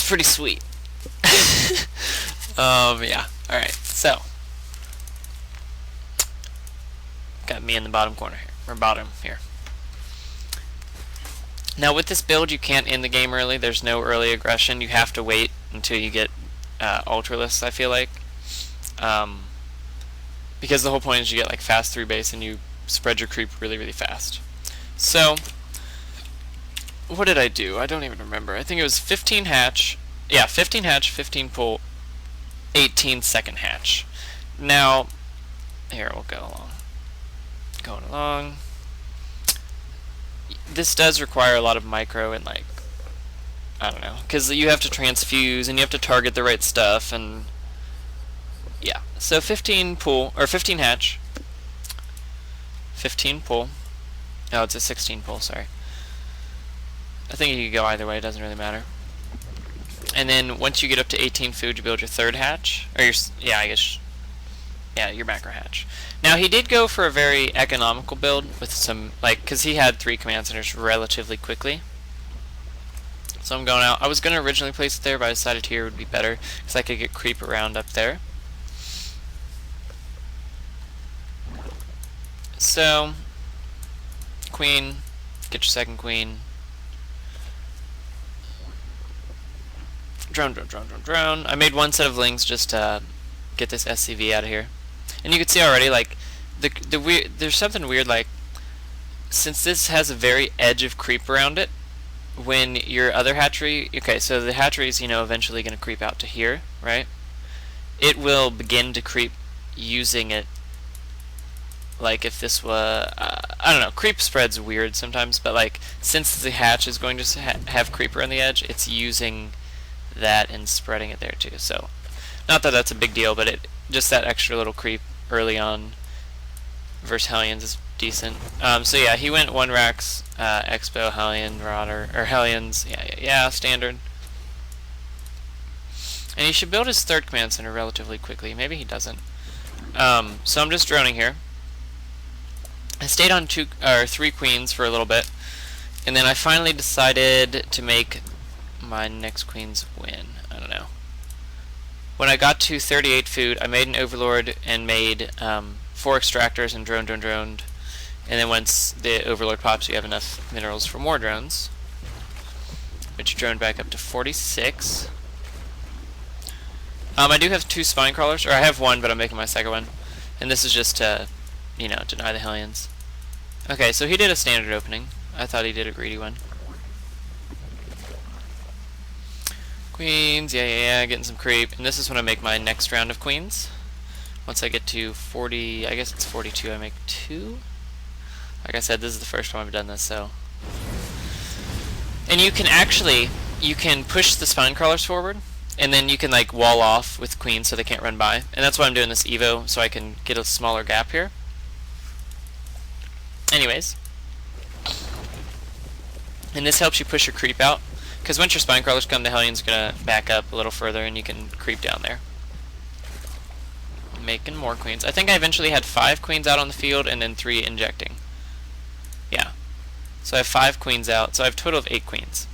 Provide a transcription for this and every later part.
It's pretty sweet. Yeah. Alright, so. Got me in the bottom corner here. Or bottom here. Now with this build, you can't end the game early. There's no early aggression. You have to wait until you get Ultralists, I feel like. Because the whole point is you get like fast through base and you spread your creep really, really fast. So, what did I do? I don't even remember. I think it was 15 hatch. Yeah, 15 hatch, 15 pull, 18 second hatch. Now, here we'll go along. Going along. This does require a lot of micro and like, I don't know, because you have to transfuse and you have to target the right stuff and yeah. So 15 pull, or 15 hatch, 15 pull. No, it's a 16 pull, sorry. I think you could go either way, it doesn't really matter. And then once you get up to 18 food, you build your third hatch, or your, yeah, I guess, yeah, your macro hatch. Now he did go for a very economical build with some, like, because he had 3 command centers relatively quickly. So I'm going out. I was going to originally place it there, but I decided here would be better because I could get creep around up there. So, queen, get your second queen. Drone, drone, drone, drone, drone. I made one set of links just to get this SCV out of here. And you can see already, like, there's something weird, like, since this has a very edge of creep around it, when your other hatchery, okay, so the hatchery is, you know, eventually going to creep out to here, right? It will begin to creep using it, like if this was, I don't know, creep spread's weird sometimes, but like, since the hatch is going to have creeper on the edge, it's using that and spreading it there too, so, not that that's a big deal, but it, just that extra little creep early on versus Hellions is decent. So yeah, he went 1 Rax, Expo, Hellion, Rotter, or Hellions, yeah, standard. And he should build his third command center relatively quickly. Maybe he doesn't. So I'm just droning here. I stayed on 3 queens for a little bit, and then I finally decided to make my next queens win. I don't know. When I got to 38 food, I made an Overlord and made 4 extractors and droned. And then once the Overlord pops, you have enough minerals for more drones, which droned back up to 46. I do have 2 spine crawlers, or I have 1, but I'm making my second one. And this is just to, you know, deny the Hellions. Okay, so he did a standard opening. I thought he did a greedy one. Queens, yeah, getting some creep. And this is when I make my next round of queens. Once I get to 40, I guess it's 42, I make 2. Like I said, this is the first time I've done this, so. And you can actually, you can push the spine crawlers forward, and then you can like wall off with queens so they can't run by. And that's why I'm doing this Evo, so I can get a smaller gap here. Anyways. And this helps you push your creep out, because once your spine crawlers come, the Hellion's going to back up a little further and you can creep down there. Making more queens. I think I eventually had 5 queens out on the field and then 3 injecting. Yeah. So I have 5 queens out, so I have a total of 8 queens.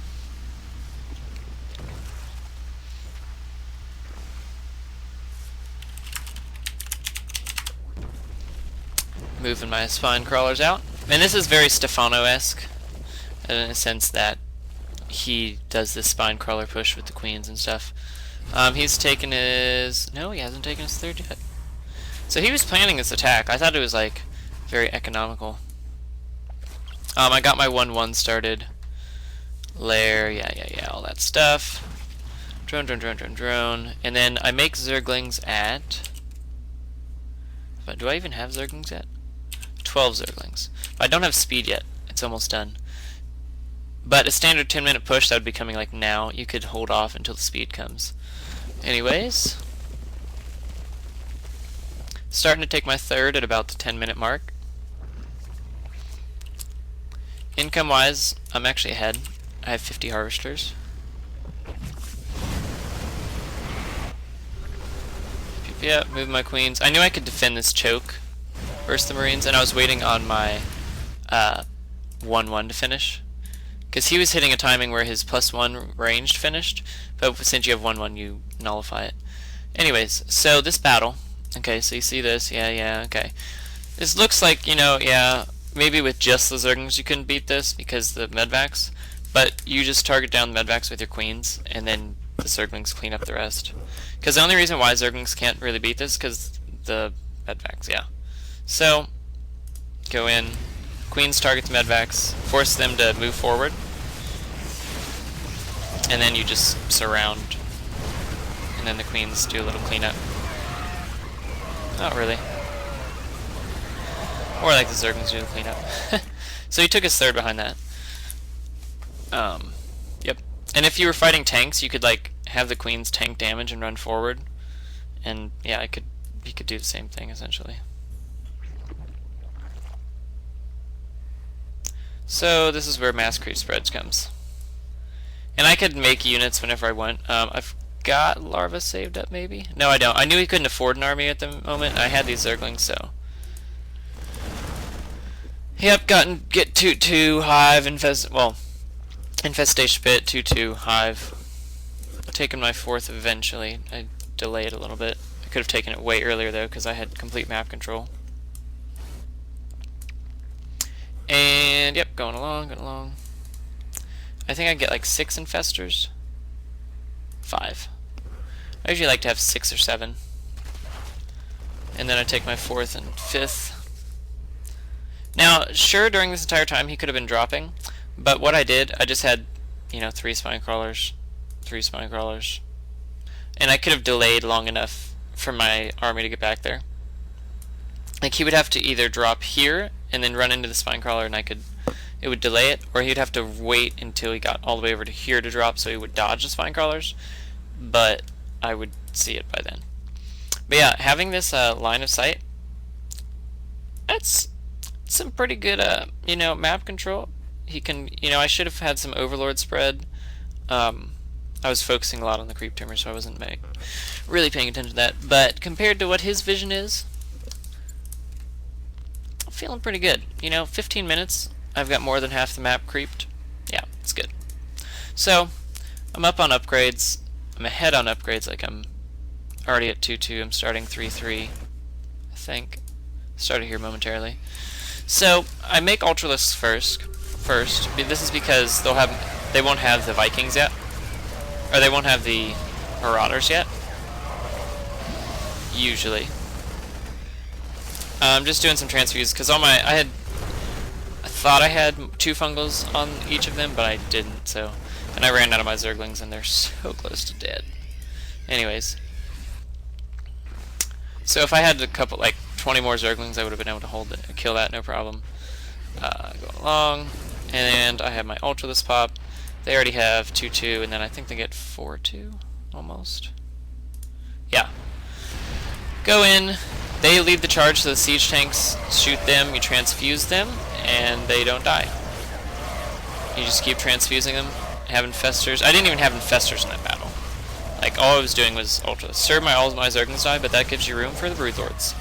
Moving my spine crawlers out. And this is very Stefano-esque, in a sense that he does this spine crawler push with the queens and stuff. He's taken his... No, he hasn't taken his third yet. So he was planning this attack. I thought it was like very economical. I got my 1-1 started. Lair, yeah, all that stuff. Drone. And then I make Zerglings at... But do I even have Zerglings yet? 12 Zerglings. But I don't have speed yet. It's almost done. But a standard 10-minute push, that would be coming like now. You could hold off until the speed comes. Anyways. Starting to take my third at about the 10-minute mark. Income-wise, I'm actually ahead. I have 50 harvesters. Yeah, move my queens. I knew I could defend this choke versus the Marines, and I was waiting on my 1-1 to finish. Because he was hitting a timing where his +1 ranged finished, but since you have 1/1, you nullify it. Anyways, so this battle, okay, so you see this, yeah, okay. This looks like, yeah, maybe with just the Zerglings you couldn't beat this because the medvacs, but you just target down the medvacs with your queens, and then the Zerglings clean up the rest. Because the only reason why Zerglings can't really beat this is because the medvacs, yeah. So, go in, queens target the medvacs, force them to move forward, and then you just surround, and then the queens do a little cleanup. Not really. Or like the Zerglings do the cleanup. So he took his third behind that. Yep. And if you were fighting tanks, you could like have the queens tank damage and run forward, and yeah, he could do the same thing essentially. So this is where mass creep spreads comes. And I could make units whenever I want. I've got Larva saved up maybe? No, I don't. I knew he couldn't afford an army at the moment. I had these Zerglings, so. Yep, get 2/2 hive infestation pit 2/2 hive. Taken my 4th eventually. I delayed a little bit. I could have taken it way earlier though because I had complete map control. And yep, going along. I think I get like 6 infestors. 5. I usually like to have 6 or 7. And then I take my 4th and 5th. Now, sure, during this entire time he could have been dropping, but what I did, I just had, 3 spine crawlers, 3 spine crawlers, and I could have delayed long enough for my army to get back there. Like, he would have to either drop here and then run into the spine crawler and it would delay it, or he'd have to wait until he got all the way over to here to drop so he would dodge the spine crawlers, but I would see it by then. But yeah, having this line of sight, that's some pretty good, map control. He can, I should have had some overlord spread. I was focusing a lot on the creep tumor, so I wasn't really paying attention to that. But compared to what his vision is, I'm feeling pretty good. 15 minutes, I've got more than half the map creeped. Yeah, it's good. So, I'm up on upgrades. I'm ahead on upgrades, like I'm already at 2/2. I'm starting 3/3, I think. Started here momentarily. So I make Ultralisks first. This is because they won't have the Vikings yet, or they won't have the Marauders yet. Usually, I'm just doing some transfuse because I thought I had 2 fungals on each of them, but I didn't. So, and I ran out of my Zerglings, and they're so close to dead. Anyways, so if I had a couple, like 20 more Zerglings, I would have been able to kill that, no problem. Going along, and I have my Ultralisk pop. They already have 2/2, and then I think they get 4/2, almost. Yeah. Go in, they lead the charge, so the siege tanks shoot them, you transfuse them, and they don't die. You just keep transfusing them, have infestors. I didn't even have infestors in that battle. Like, all I was doing was Ultralisk. All my Zerglings die, but that gives you room for the Broodlords.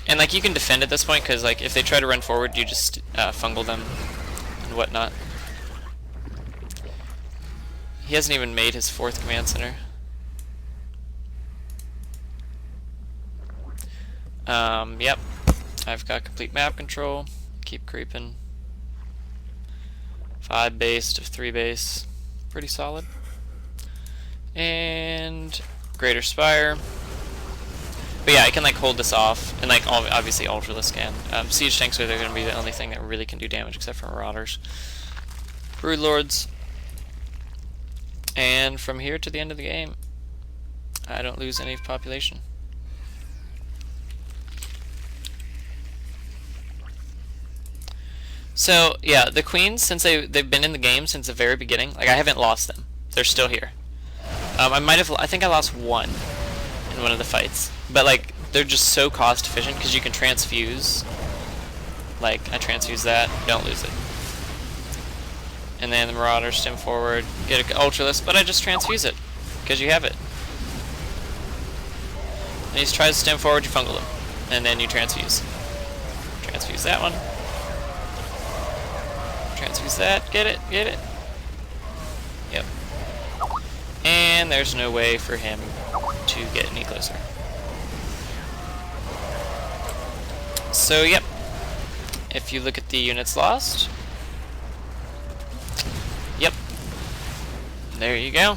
And like you can defend at this point because like if they try to run forward, you just fungal them and whatnot. He hasn't even made his 4th command center. Yep, I've got complete map control. Keep creeping. 5 base to 3 base, pretty solid. And Greater Spire. But yeah, I can like hold this off, and like obviously Ultralisk can. Siege tanks are going to be the only thing that really can do damage, except for Marauders. Broodlords. And from here to the end of the game, I don't lose any population. So yeah, the queens, since they've been in the game since the very beginning, like I haven't lost them. They're still here. I think I lost 1 in one of the fights. But like they're just so cost efficient because you can transfuse. Like I transfuse that, don't lose it. And then the Marauders stem forward, get an Ultralisk, but I just transfuse it because you have it. And he tries to stem forward, you fungal him, and then you transfuse. Transfuse that one. Use that. Get it. Get it. Yep. And there's no way for him to get any closer. So, yep. If you look at the units lost. Yep. There you go.